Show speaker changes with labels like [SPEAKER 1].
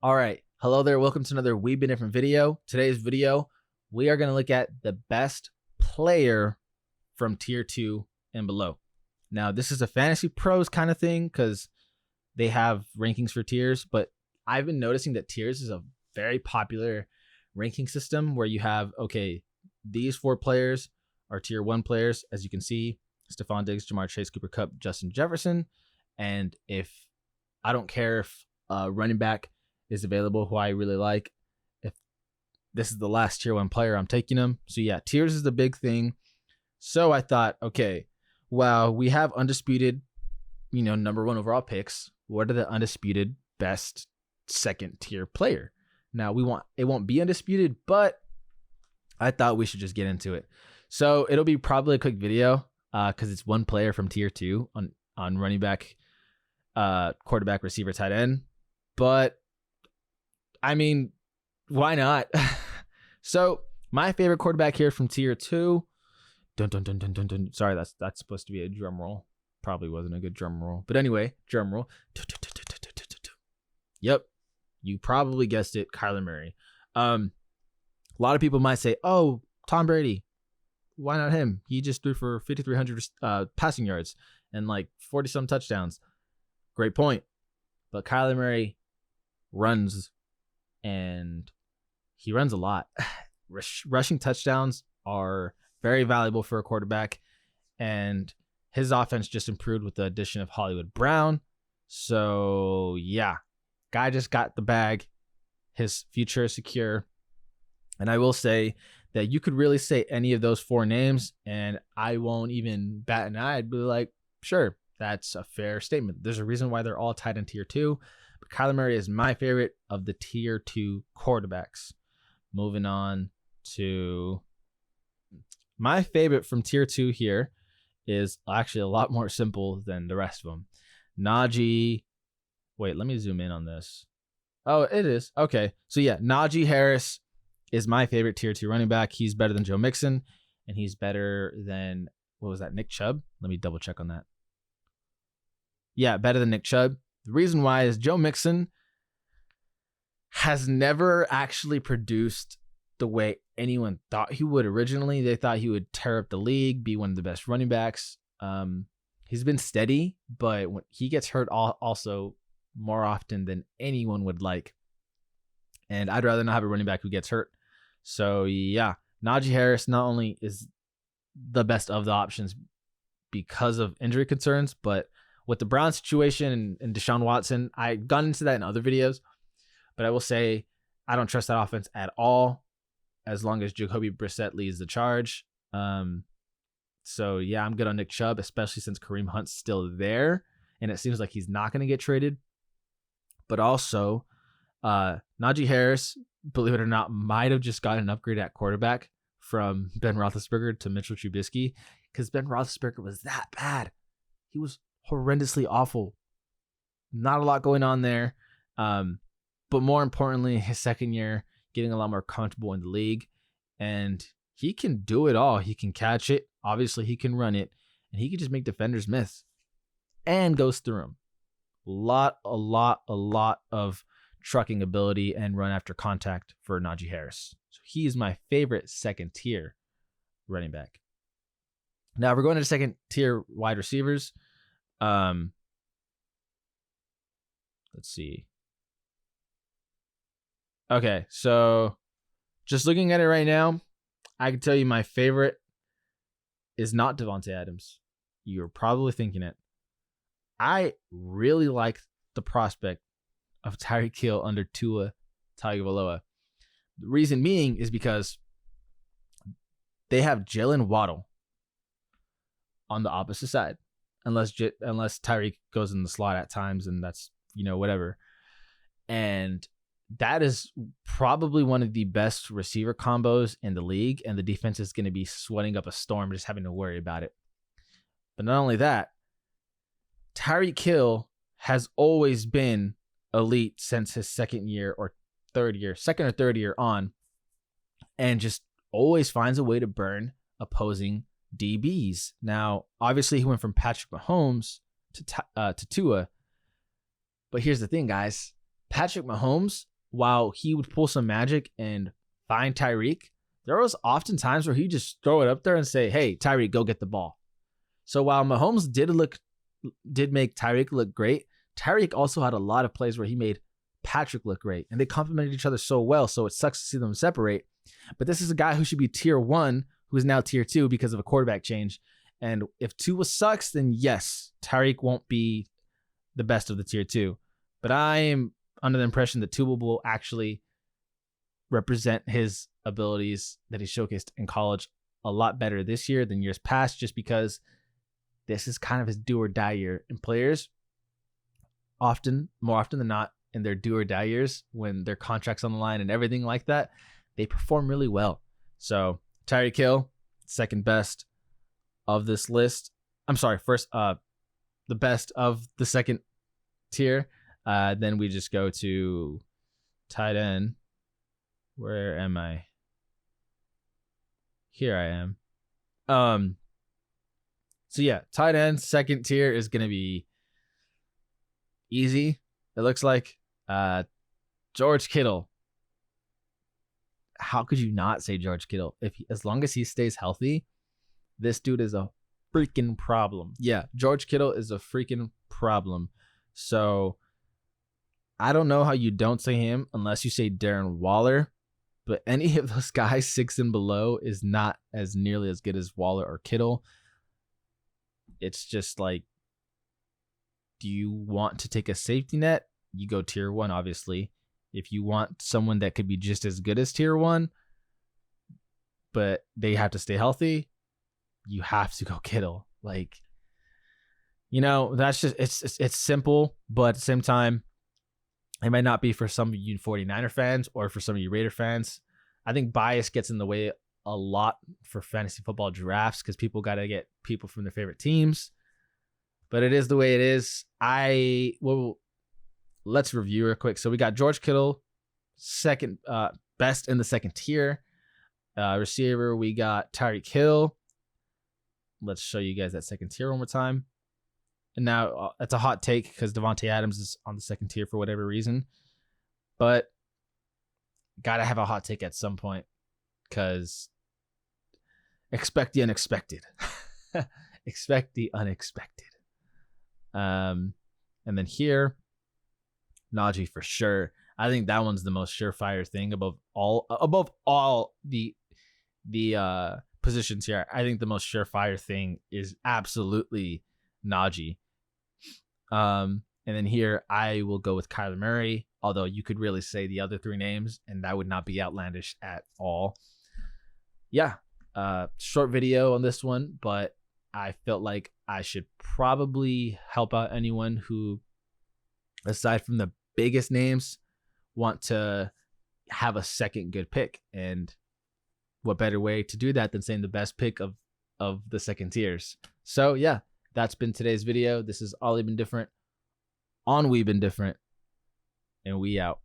[SPEAKER 1] All right. Hello there. Welcome to another We've Been Different video. Today's video, we are going to look at the best player from tier 2 and below. Now, this is a Fantasy Pros kind of thing because they have rankings for tiers, but I've been noticing that tiers is a very popular ranking system where you have, okay, these 4 players are tier 1 players, as you can see, Stephon Diggs, Ja'Marr Chase, Cooper Kupp, Justin Jefferson. And if I don't care if running back is available who I really like, if this is the last tier 1 player, I'm taking him. So yeah, tiers is the big thing. So I thought, okay, well, we have undisputed, number 1 overall picks. What are the undisputed best second tier player? Now it won't be undisputed, but I thought we should just get into it. So it'll be probably a quick video because it's one player from tier 2 on running back, quarterback, receiver, tight end. But I mean, why not? So my favorite quarterback here from tier 2. Dun, dun, dun, dun, dun, dun. Sorry, that's supposed to be a drum roll. Probably wasn't a good drum roll. But anyway, drum roll. Yep. You probably guessed it, Kyler Murray. A lot of people might say, oh, Tom Brady. Why not him? He just threw for 5,300 passing yards and like 40-some touchdowns. Great point. But Kyler Murray runs, and he runs a lot. Rushing touchdowns are very valuable for a quarterback, and his offense just improved with the addition of Hollywood Brown. So yeah, guy just got the bag. His future is secure. And I will say that you could really say any of those 4 names, and I won't even bat an eye. I'd be like, sure, that's a fair statement. There's a reason why they're all tied in tier 2. But Kyler Murray is my favorite of the tier 2 quarterbacks. Moving on to my favorite from tier 2 here is actually a lot more simple than the rest of them. Najee. Wait, let me zoom in on this. Oh, it is. Okay. So yeah, Najee Harris is my favorite tier 2 running back. He's better than Joe Mixon, and he's better than, what was that, Nick Chubb? Let me double check on that. Yeah, better than Nick Chubb. The reason why is Joe Mixon has never actually produced the way anyone thought he would originally. They thought he would tear up the league, be one of the best running backs. He's been steady, but when he gets hurt also more often than anyone would like. And I'd rather not have a running back who gets hurt. So yeah, Najee Harris not only is the best of the options because of injury concerns, but with the Brown situation and Deshaun Watson, I got into that in other videos, but I will say I don't trust that offense at all as long as Jacoby Brissett leads the charge. So yeah, I'm good on Nick Chubb, especially since Kareem Hunt's still there, and it seems like he's not going to get traded. But also, Najee Harris, believe it or not, might have just gotten an upgrade at quarterback from Ben Roethlisberger to Mitchell Trubisky, because Ben Roethlisberger was that bad. He was horrendously awful. Not a lot going on there. But more importantly, his second year, getting a lot more comfortable in the league. And he can do it all. He can catch it. Obviously, he can run it. And he can just make defenders miss. And goes through them. A lot of trucking ability and run after contact for Najee Harris. So he is my favorite second tier running back. Now we're going to second tier wide receivers. Let's see. Okay, so just looking at it right now, I can tell you my favorite is not Davante Adams. You're probably thinking it. I really like the prospect of Tyreek Hill under Tua Tagovailoa. The reason being is because they have Jalen Waddle on the opposite side, unless Tyreek goes in the slot at times, and that's, whatever. And that is probably one of the best receiver combos in the league, and the defense is going to be sweating up a storm just having to worry about it. But not only that, Tyreek Hill has always been elite since his second or third year on, and just always finds a way to burn opposing DBs. Now, obviously, he went from Patrick Mahomes to Tua, but here's the thing, guys. Patrick Mahomes while he would pull some magic and find Tyreek, there was often times where he just throw it up there and say, "Hey, Tyreek, go get the ball." So while Mahomes did make Tyreek look great, Tyreek also had a lot of plays where he made Patrick look great, and they complemented each other so well. So it sucks to see them separate. But this is a guy who should be tier 1, who is now tier 2 because of a quarterback change. And if Tua sucks, then yes, Tyreek won't be the best of the tier 2. But I am under the impression that Tua will actually represent his abilities that he showcased in college a lot better this year than years past, just because this is kind of his do or die year. And players more often than not, in their do or die years, when their contract's on the line and everything like that, they perform really well. So Tyreek Hill, second best of this list. I'm sorry, first, the best of the second tier. Then we just go to tight end. Where am I? Here I am. So yeah, tight end, second tier is going to be easy. It looks like George Kittle. How could you not say George Kittle? As long as he stays healthy, this dude is a freaking problem. Yeah, George Kittle is a freaking problem. So I don't know how you don't say him unless you say Darren Waller. But any of those guys 6 and below is not as nearly as good as Waller or Kittle. It's just like, do you want to take a safety net? You go tier 1, obviously. If you want someone that could be just as good as tier 1, but they have to stay healthy, you have to go Kittle. Like, that's just, it's simple, but at the same time, it might not be for some of you 49er fans or for some of you Raider fans. I think bias gets in the way a lot for fantasy football drafts because people got to get people from their favorite teams. But it is the way it is. Let's review real quick. So we got George Kittle, second best in the second tier. Receiver, we got Tyreek Hill. Let's show you guys that second tier one more time. And now it's a hot take because Davante Adams is on the second tier for whatever reason. But got to have a hot take at some point because expect the unexpected. Expect the unexpected. And then here, Najee for sure. I think that one's the most surefire thing above all the positions here. I think the most surefire thing is absolutely Najee. And then here I will go with Kyler Murray, although you could really say the other 3 names and that would not be outlandish at all. Yeah, short video on this one, but I felt like I should probably help out anyone who, aside from the biggest names, want to have a second good pick. And what better way to do that than saying the best pick of the second tiers. So yeah, that's been today's video. This is Ollie Been Different on We Been Different, and we out.